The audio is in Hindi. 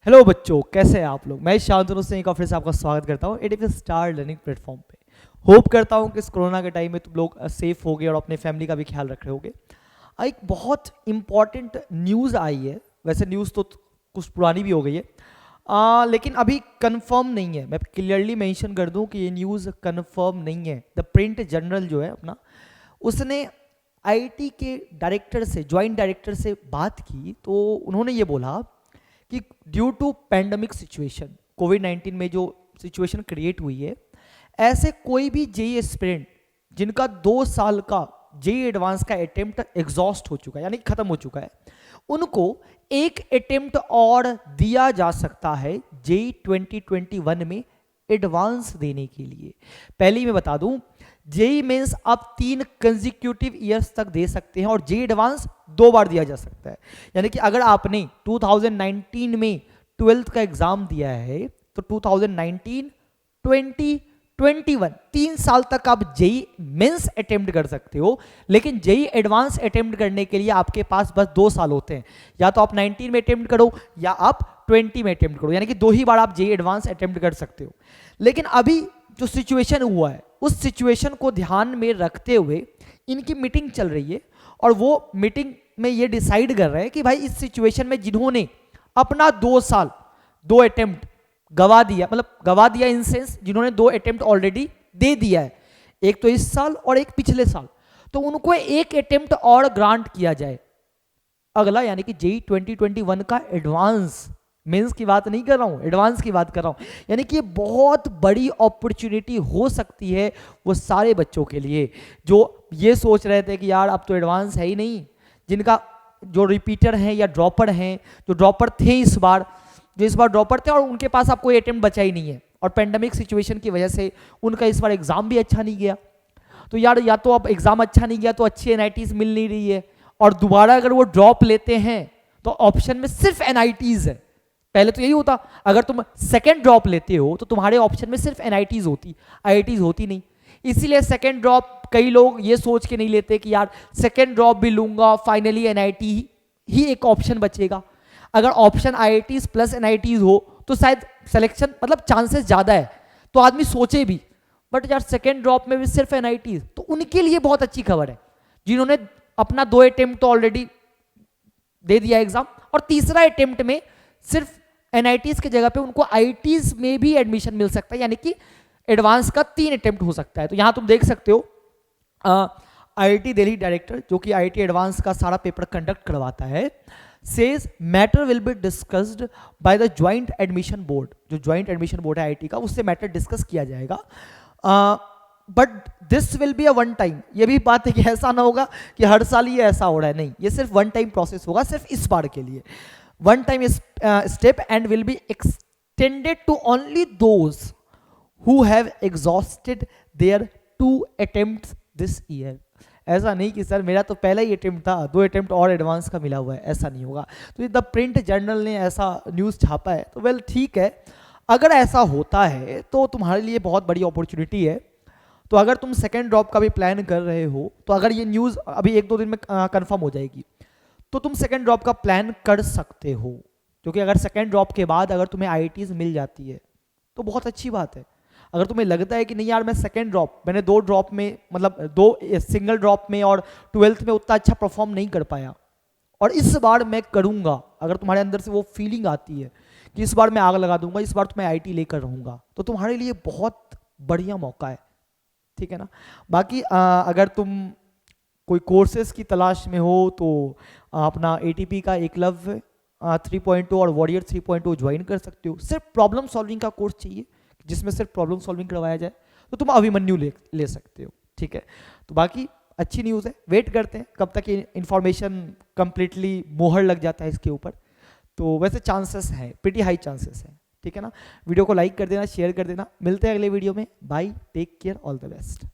हेलो बच्चों, कैसे हैं आप लोग। मैं शांतनु से एक फिर से आपका स्वागत करता हूँ एटीपी स्टार लर्निंग प्लेटफॉर्म पे। होप करता हूँ कि इस कोरोना के टाइम में तुम लोग सेफ होगे और अपने फैमिली का भी ख्याल रख रहे होगे। एक बहुत इंपॉर्टेंट न्यूज़ आई है। वैसे न्यूज़ तो कुछ पुरानी भी हो गई है, लेकिन अभी कंफर्म नहीं है। मैं क्लियरली मेंशन कर दूं कि ये न्यूज़ कंफर्म नहीं है। द प्रिंट जर्नल जो है अपना, उसने आईटी के डायरेक्टर से, ज्वाइंट डायरेक्टर से बात की तो उन्होंने ये बोला कि ड्यू टू पैंडमिक सिचुएशन, कोविड-19 में जो सिचुएशन क्रिएट हुई है, ऐसे कोई भी जेई एस्पिरेंट जिनका 2 साल का जेई एडवांस का अटेम्प्ट एग्जॉस्ट हो चुका है, यानी खत्म हो चुका है, उनको एक अटेम्प्ट और दिया जा सकता है जेई 2021 में एडवांस देने के लिए। पहले ही मैं बता दूं, जेई मेंस आप 3 कंसेक्यूटिव ईयर्स तक दे सकते हैं और जेई एडवांस 2 बार दिया जा सकता है। यानी कि अगर आपने 2019 में 12th का एग्जाम दिया है तो 2019, 20, 21 3 साल तक आप जेई मेंस अटेम्प्ट कर सकते हो। लेकिन जेई एडवांस अटेम्प्ट करने के लिए आपके पास बस 2 साल होते हैं। या तो आप 19 में अटेम्प्ट करो या आप 20 में अटेम्प्ट करो, यानी कि 2 ही बार आप जेई एडवांस अटेम्प्ट कर सकते हो। लेकिन अभी जो सिचुएशन हुआ है, उस सिचुएशन को ध्यान में रखते हुए इनकी मीटिंग चल रही है और वो मीटिंग में ये डिसाइड कर रहे हैं कि भाई इस सिचुएशन में जिन्होंने अपना 2 साल 2 अटेम्प्ट गवा दिया, मतलब गवा दिया इन सेंस जिन्होंने 2 अटेम्प्ट ऑलरेडी दे दिया है, एक तो इस साल और एक पिछले साल, तो उनको एक अटेम्प्ट और ग्रांट किया जाए अगला, यानी कि जेई 2021 का एडवांस। मेंस की बात नहीं कर रहा हूँ, एडवांस की बात कर रहा हूँ। यानी कि ये बहुत बड़ी अपॉर्चुनिटी हो सकती है वो सारे बच्चों के लिए जो ये सोच रहे थे कि यार अब तो एडवांस है ही नहीं, जिनका जो रिपीटर हैं या ड्रॉपर हैं, जो ड्रॉपर थे इस बार, जो इस बार ड्रॉपर थे और उनके पास अब कोई अटेम्प्ट बचा ही नहीं है और पेंडेमिक सिचुएशन की वजह से उनका इस बार एग्जाम भी अच्छा नहीं गया। तो यार या तो अब एग्जाम अच्छा नहीं गया तो अच्छी एनआईटीज मिल नहीं रही है, और दोबारा अगर वो ड्रॉप लेते हैं तो ऑप्शन में सिर्फ एनआईटीज है। पहले तो यही होता, अगर तुम सेकेंड ड्रॉप लेते हो तो तुम्हारे ऑप्शन में सिर्फ एनआईटीज होती, आईआईटीज होती नहीं। इसीलिए सेकेंड ड्रॉप कई लोग ये सोच के नहीं लेते कि यार सेकेंड ड्रॉप भी लूंगा, फाइनली एनआईटी ही एक ऑप्शन बचेगा। अगर ऑप्शन आईआईटीज प्लस एनआईटीज हो तो शायद सिलेक्शन, मतलब चांसेस ज़्यादा है, तो आदमी सोचे भी। बट यार सेकेंड ड्रॉप में भी सिर्फ एनआईटीज, तो उनके लिए बहुत अच्छी खबर है जिन्होंने अपना 2 अटेम्प्ट तो ऑलरेडी दे दिया एग्जाम और तीसरा अटेम्प्ट में सिर्फ एनआईटीज की जगह पे उनको आईआईटीज में भी एडमिशन मिल सकता है, यानी कि एडवांस का 3 अटेम्प्ट हो सकता है। तो यहाँ तुम देख सकते हो आईआईटी दिल्ली डायरेक्टर, जो कि आईआईटी एडवांस का सारा पेपर कंडक्ट करवाता है, says matter will be discussed by the joint admission board. जो ज्वाइंट एडमिशन बोर्ड है आईआईटी का, उससे मैटर डिस्कस किया जाएगा। But this will be a one time. ये भी बात है कि ऐसा ना होगा कि हर साल ये ऐसा हो रहा है, नहीं, ये सिर्फ वन टाइम प्रोसेस होगा, सिर्फ इस बार के लिए one time step, and will be extended to only those who have exhausted their 2 attempts this year. ऐसा नहीं कि सर मेरा तो पहला ही अटेम्प्ट था, 2 अटेम्प्ट और एडवांस का मिला हुआ है, ऐसा नहीं होगा। तो द प्रिंट जर्नल ने ऐसा न्यूज़ छापा है, तो वेल ठीक है। अगर ऐसा होता है तो तुम्हारे लिए बहुत बड़ी अपॉर्चुनिटी है। तो अगर तुम सेकेंड ड्रॉप का भी प्लान कर रहे हो, तो अगर ये न्यूज़ अभी 1-2 दिन में कंफर्म हो जाएगी तो तुम सेकेंड ड्रॉप का प्लान कर सकते हो, क्योंकि अगर सेकेंड ड्रॉप के बाद अगर तुम्हें आईआईटीज मिल जाती है तो बहुत अच्छी बात है। अगर तुम्हें लगता है कि नहीं यार मैं सेकेंड ड्रॉप, मैंने 2 ड्रॉप में, मतलब 2 सिंगल ड्रॉप में और 12th में उतना अच्छा परफॉर्म नहीं कर पाया और इस बार मैं करूँगा, अगर तुम्हारे अंदर से वो फीलिंग आती है कि इस बार मैं आग लगा दूंगा, इस बार तो मैं आईआईटी लेकर रहूँगा, तो तुम्हारे लिए बहुत बढ़िया मौका है, ठीक है ना। बाकी अगर तुम कोई कोर्सेज की तलाश में हो तो अपना एटीपी का एकलव्य 3.0 और वॉरियर 3.0 ज्वाइन कर सकते हो। सिर्फ प्रॉब्लम सॉल्विंग का कोर्स चाहिए जिसमें सिर्फ प्रॉब्लम सॉल्विंग करवाया जाए, तो तुम अभिमन्यु ले सकते हो, ठीक है। तो बाकी अच्छी न्यूज़ है, वेट करते हैं कब तक ये इन्फॉर्मेशन कंप्लीटली मोहर लग जाता है इसके ऊपर। तो वैसे चांसेस हैं, प्रीटी हाई चांसेस हैं, ठीक है ना। वीडियो को लाइक कर देना, शेयर कर देना। मिलते हैं अगले वीडियो में, bye, take care, all the best.